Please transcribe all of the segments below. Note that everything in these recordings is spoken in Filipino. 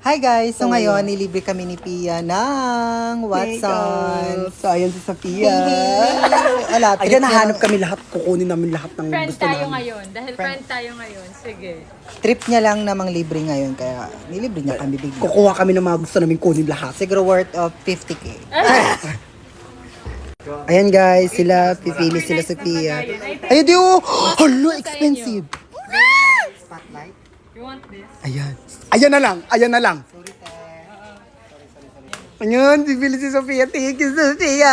Hi guys! So ngayon, nilibre kami ni Pia ng Watson. So, ayan si Sophia. Wala, Ayan, nahanap kami lahat. Kukunin namin lahat ng Friend gusto tayo namin. ngayon. Dahil friend tayo ngayon. Sige. Trip niya lang namang libre ngayon, kaya nilibre niya kami bigla. Kukuha kami ng mga gusto namin kunin lahat. Siguro worth of 50k. Ah! Ayan guys, sila, pipili sila si Pia. Ayun di oh! Hala, expensive! Spotlight? You want this? Ayan. Ayan na lang. Ayan na lang. Ayan, bibili si Sophia. Thank you, Sophia.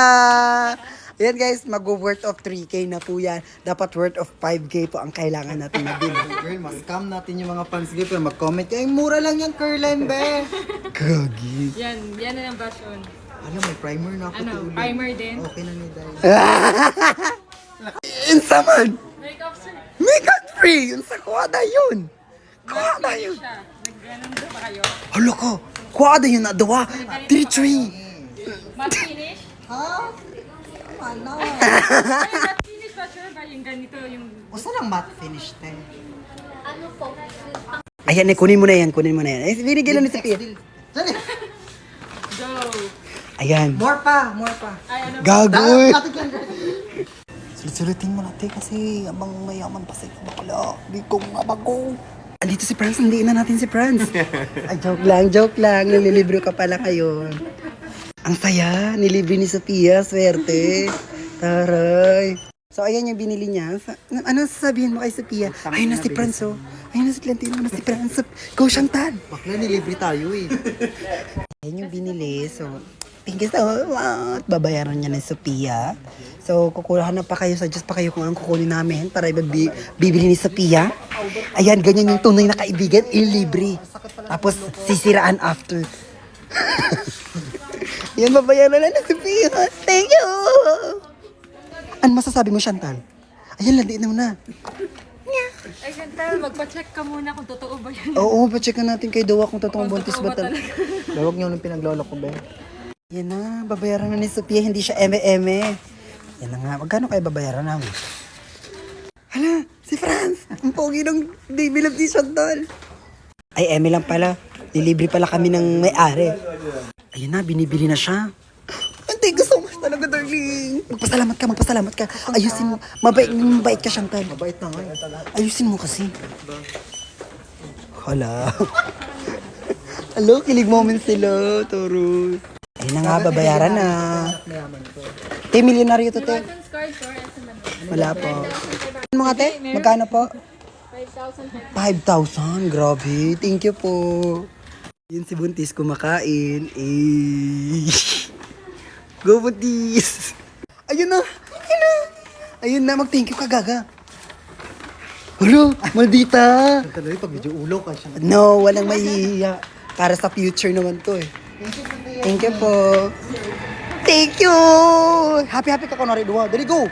Ayan guys, mag-worth of 3k na po yan. Dapat worth of 5k po ang kailangan natin mabili. Girl, mas-scam natin yung mga fans girl, pero mag-comment kayo. Ay, mura lang yan, Curlen, be! Gagi. Yan na yung version. Alam, may primer na ako. Ano, tuloy. primer din? Okay na ni Day. Insa man. Makeup sir. Makeup free. Insa kuwada yun. Kuwada yun. Siya. Nag-ganon ba kayo? Hala ko. Kuwada yun na dawa. 3-3. Matte finish? Ha? Ano? Ay, matte finish ba sure ba yung ganito yung... Gusto lang matte finish, te. Ayan, kunin mo na yan. Kunin mo na yan. Ay, binigyan lang ni Sophia. Sorry. Go! Ayan. More pa, more pa. Ay, ano? Gagoy. Sulit-sulitin mo natin kasi abang mayaman pa sa'yo. Bakla, di ko mabago. Andito si Franz. Nandiin na natin si Franz. Ay, joke lang. Nililibro ka pala kayo. Ang saya. Nilibre ni Sophia. Swerte. Taray. So, ayan yung binili niya. Ano sasabihin mo kay Sophia? Ayun na si Franz, oh. Ayun na si Clantino na si Franz. Go, Chantal. Bakla, nilibre tayo eh. Ayan yung binili. So, thank you so much. Babayaran niya ni Sophia. So, kukuha na pa kayo. Suggest pa kayo kung anong kukunin namin para bibili ni Sophia. Ayan, ganyan yung tunay na kaibigan. Ilibre. Tapos, sisiraan after. Ayan, babayaran na ni Sophia. Thank you! Ano masasabi mo, Chantal? Ayan, landiin mo na. Ay, Chantal, magpa-check ka muna kung totoo ba yan. Oo, pa-check na natin kay Dawa kung totoong buntis ba talaga. Huwag niyo nung pinaglolo ko, be. Yan na, babayaran na ni Sophia, hindi siya eme-eme. Yan na nga, magkano kayo babayaran namin? Hala, si Franz! Ang pogi ng baby love ni Chantal. Ay, eme lang pala. Nilibre pala kami ng may-ari. Ayun na, binibili na siya. Thank you so much talaga, darling. Magpasalamat ka. Ayusin mo. Mabait ka, Chantal. Mabait na nga. Ayusin mo kasi. Hala. Hello, kilig moments sila, Toro. Ayun na nga, babayaran na. Te, milyonaryo to, te. Watson's card for SMS. Wala po. Ano mga te? Magkano po? 5,000. 5,000. Grabe. Thank you po. Yun si Buntis kumakain. Eh. Go, Buntis. Ayun na. Ayun na. Mag-thank you ka, Gaga. Hello, maldita. Tuloy, pag medyo ulo ka siya. No, walang mahihiya. Para sa future naman to eh. Thank you po. Thank you! Happy ka, kunwari. Dali, go!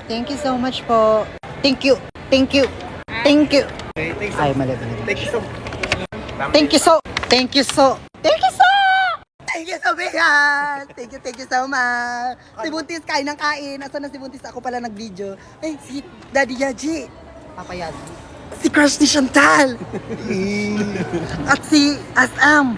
Thank you so much po. Thank you! Ay, mali. Thank you so much. Thank you so, Bea! Thank you so much! Si Buntis, kain ng kain. Asan na si Buntis? Ako pala nag-video. Ay, si Daddy Yaji. Papayag. Si crush ni Chantal. At si Asam.